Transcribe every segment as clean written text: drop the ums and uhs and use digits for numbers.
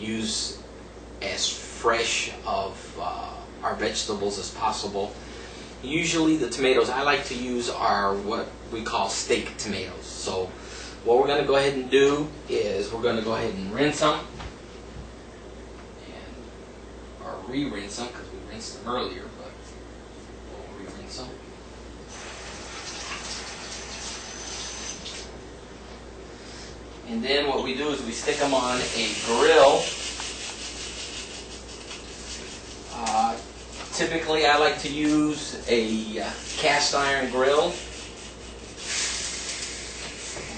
use as fresh of our vegetables as possible. Usually the tomatoes I like to use are what we call steak tomatoes. So what we're going to go ahead and do is we're going to go ahead and rinse them, or re-rinse them because we rinsed them earlier, but we'll re-rinse them. And then what we do is we stick them on a grill. Typically I like to use a cast iron grill.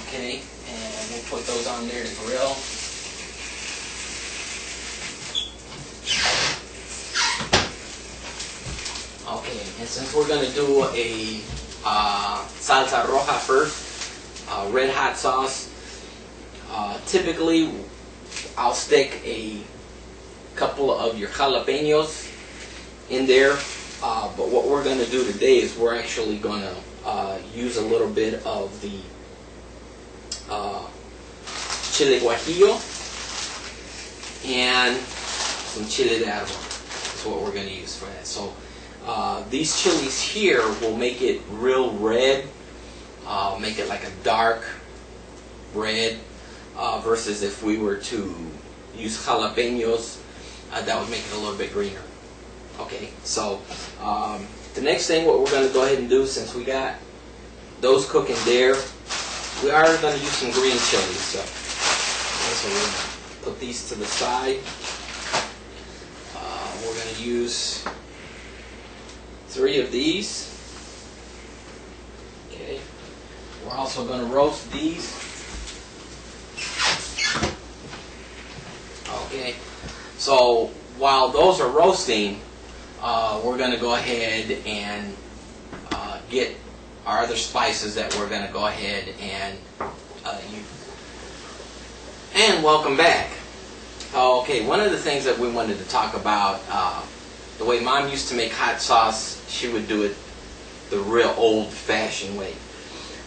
Okay, and we'll put those on there to grill. Okay, and since we're going to do a Salsa Roja first, red hot sauce, typically I'll stick a couple of your jalapenos in there, but what we're going to do today is we're actually going to use a little bit of the chile guajillo and some chile de árbol. That's what we're going to use for that. So these chilies here will make it real red, make it like a dark red, versus if we were to use jalapenos, that would make it a little bit greener. Okay, so the next thing what we're going to go ahead and do, since we got those cooking there, we are going to use some green chilies. So we're going to put these to the side. We're going to use 3 of these. Okay, we're also going to roast these. Okay, so while those are roasting, we're going to go ahead and get our other spices that we're going to go ahead and use. And welcome back. Okay, one of the things that we wanted to talk about, the way Mom used to make hot sauce, she would do it the real old-fashioned way.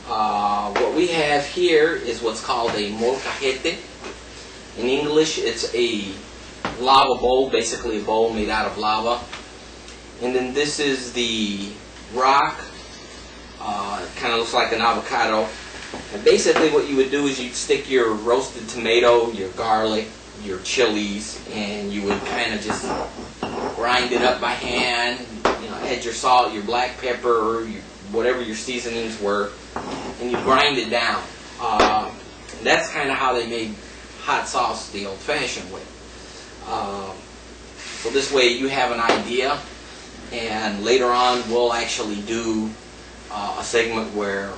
What we have here is what's called a molcajete. In English, it's a lava bowl, basically a bowl made out of lava. And then this is the rock. It kind of looks like an avocado. And basically what you would do is you'd stick your roasted tomato, your garlic, your chilies, and you would kind of just grind it up by hand. You know, add your salt, your black pepper, whatever your seasonings were, and you grind it down. That's kind of how they made hot sauce the old-fashioned way. So this way you have an idea, and later on we'll actually do a segment where,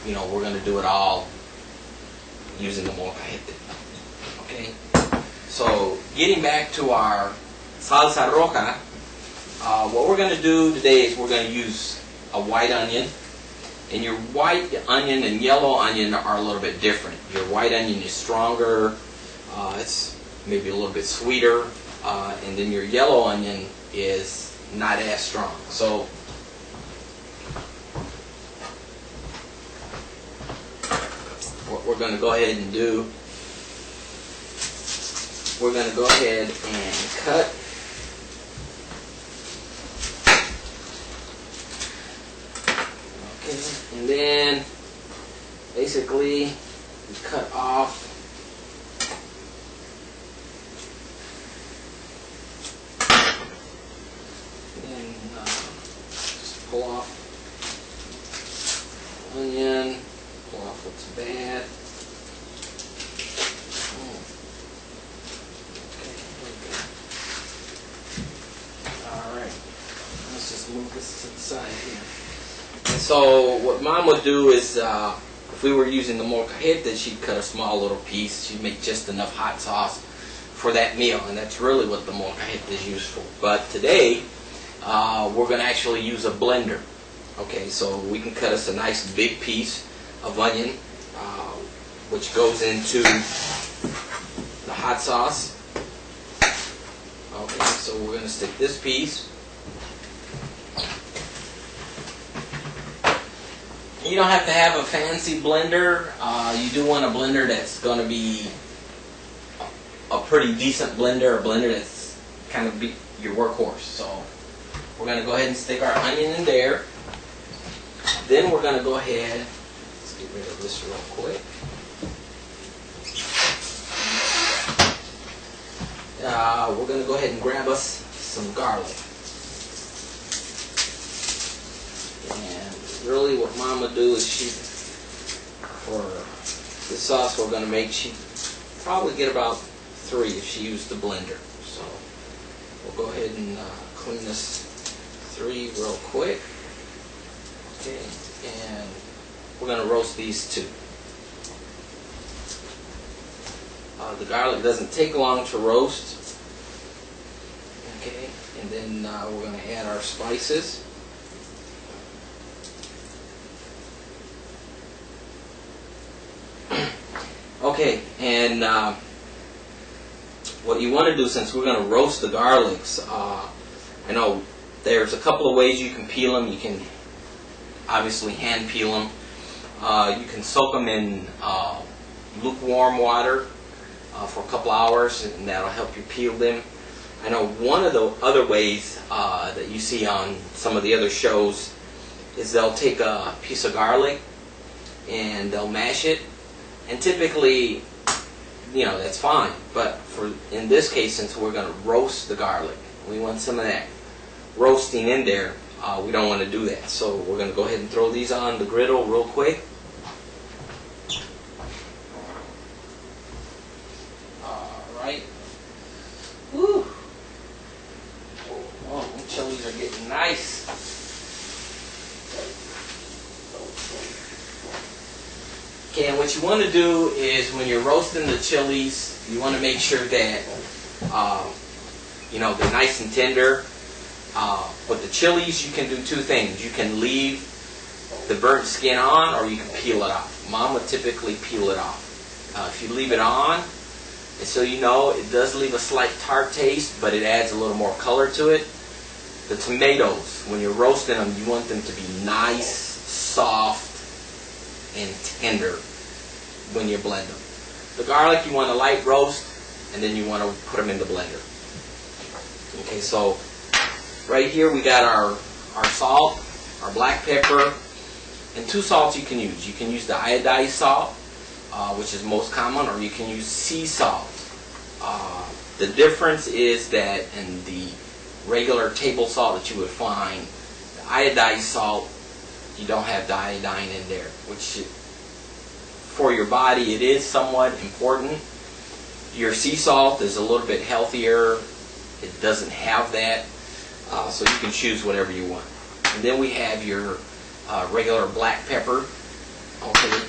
you know, we're going to do it all using the molcajete. Okay, so getting back to our salsa roja, what we're going to do today is we're going to use a white onion. And your white onion and yellow onion are a little bit different. Your white onion is stronger, it's maybe a little bit sweeter, and then your yellow onion is not as strong. So what we're going to go ahead and do, we're going to go ahead and cut and then basically we cut off and just pull off onion, pull off what's bad. Alright, let's just move this to the side here. So what Mom would do is, if we were using the molcajete, she'd cut a small little piece. She'd make just enough hot sauce for that meal, and that's really what the molcajete is used for. But today, we're going to actually use a blender. Okay, so we can cut us a nice big piece of onion, which goes into the hot sauce. Okay, so we're going to stick this piece. You don't have to have a fancy blender. You do want a blender that's going to be a pretty decent blender, a blender that's kind of your workhorse. So we're going to go ahead and stick our onion in there. Then we're going to go ahead, let's get rid of this real quick. We're going to go ahead and grab us some garlic. And really what Mama do is for the sauce we're going to make, she probably get about 3 if she used the blender. So we'll go ahead and clean this 3 real quick. Okay, and we're going to roast these 2. The garlic doesn't take long to roast. Okay, and then we're going to add our spices. Okay, and what you want to do, since we're going to roast the garlics, I know there's a couple of ways you can peel them. You can obviously hand peel them. You can soak them in lukewarm water for a couple hours, and that'll help you peel them. I know one of the other ways that you see on some of the other shows is they'll take a piece of garlic and they'll mash it, and typically, you know, that's fine. But in this case, since we're going to roast the garlic, we want some of that roasting in there. We don't want to do that, so we're going to go ahead and throw these on the griddle real quick. Alright. Woo! Oh, the chilies are getting nice. Okay, and what you want to do is when you're roasting the chilies, you want to make sure that you know, they're nice and tender. With the chilies, you can do 2 things. You can leave the burnt skin on, or you can peel it off. Mom would typically peel it off. If you leave it on, and so you know, it does leave a slight tart taste, but it adds a little more color to it. The tomatoes, when you're roasting them, you want them to be nice, soft, and tender when you blend them. The garlic, you want a light roast, and then you want to put them in the blender. Okay, so right here we got our salt, our black pepper, and 2 salts you can use. You can use the iodized salt, which is most common, or you can use sea salt. The difference is that in the regular table salt that you would find, the iodized salt, you don't have the iodine in there, which for your body it is somewhat important. Your sea salt is a little bit healthier. It doesn't have that. So you can choose whatever you want. And then we have your regular black pepper. Okay.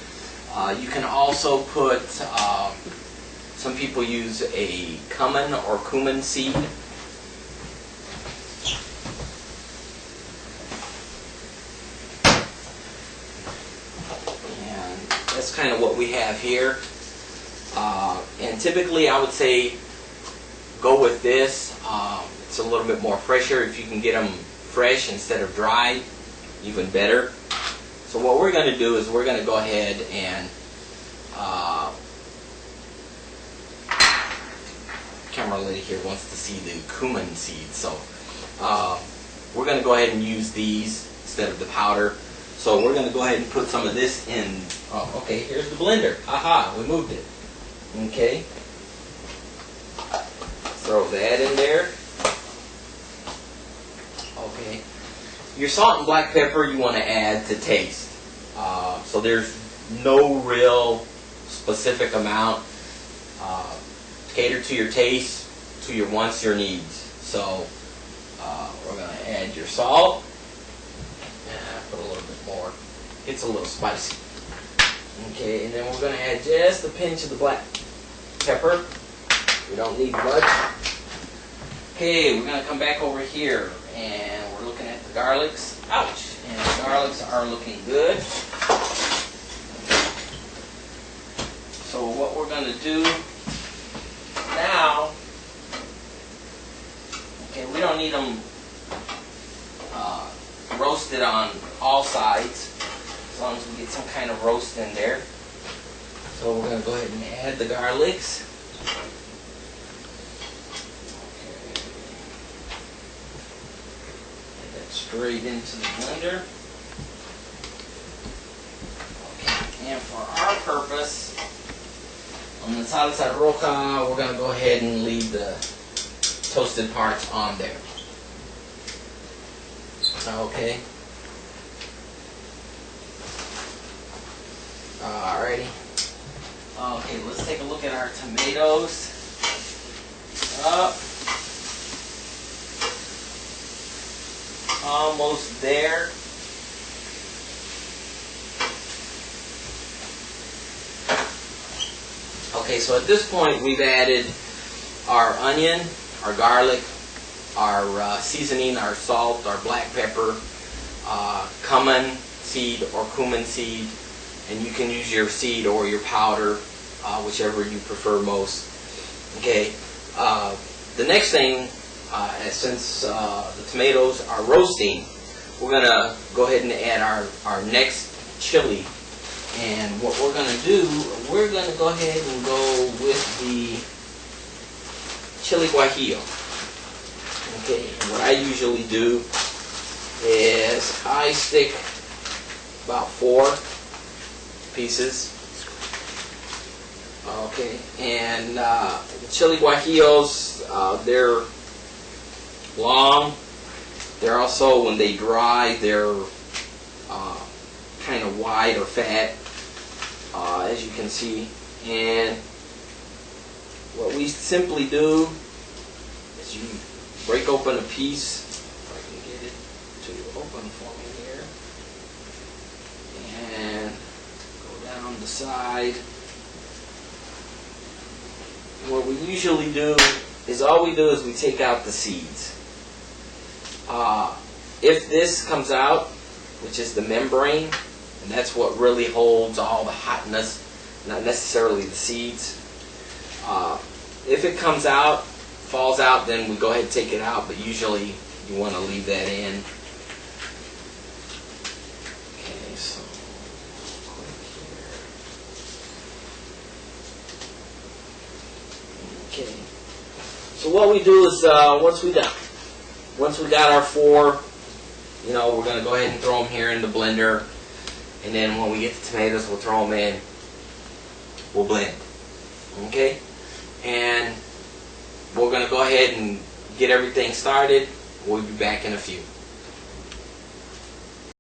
You can also put, some people use a cumin seed. And that's kind of what we have here. And typically I would say go with this. It's a little bit more fresher. If you can get them fresh instead of dried, even better. So what we're going to do is we're going to go ahead and camera lady here wants to see the cumin seeds, so we're going to go ahead and use these instead of the powder. So we're going to go ahead and put some of this in. Oh, okay, here's the blender. Aha, we moved it. Okay, throw that in there. Okay, your salt and black pepper you want to add to taste. So there's no real specific amount. Cater to your taste, to your wants, your needs. So we're going to add your salt. Put a little bit more. It's a little spicy. Okay, and then we're going to add just a pinch of the black pepper. We don't need much. Okay, we're going to come back over here and we're looking at the garlics. Ouch! And the garlics are looking good. So what we're going to do now, okay, we don't need them roasted on all sides, as long as we get some kind of roast in there. So we're going to go ahead and add the garlics. straight into the blender. Okay, and for our purpose, on the Salsa Roja, we're going to go ahead and leave the toasted parts on there. Okay. Alrighty. Okay, let's take a look at our tomatoes. Up. Almost there. Okay, so at this point we've added our onion, our garlic, our seasoning, our salt, our black pepper, cumin seed or cumin seed, and you can use your seed or your powder, whichever you prefer most. Okay, the next thing, since the tomatoes are roasting, we're going to go ahead and add our next chili. And what we're going to do, we're going to go ahead and go with the chili guajillo. Okay, and what I usually do is I stick about 4 pieces. Okay, and the chili guajillos, they're long. They're also, when they dry, they're kind of wide or fat, as you can see. And what we simply do is you break open a piece, if I can get it to open for me here, and go down the side. What we usually do is, all we do is we take out the seeds. If this comes out, which is the membrane, and that's what really holds all the hotness, not necessarily the seeds. If it comes out, falls out, then we go ahead and take it out, but usually you want to leave that in. Okay, so click here. Okay. So what we do is, once we got our 4, we're going to go ahead and throw them here in the blender. And then when we get the tomatoes, we'll throw them in. We'll blend. Okay? And we're going to go ahead and get everything started. We'll be back in a few.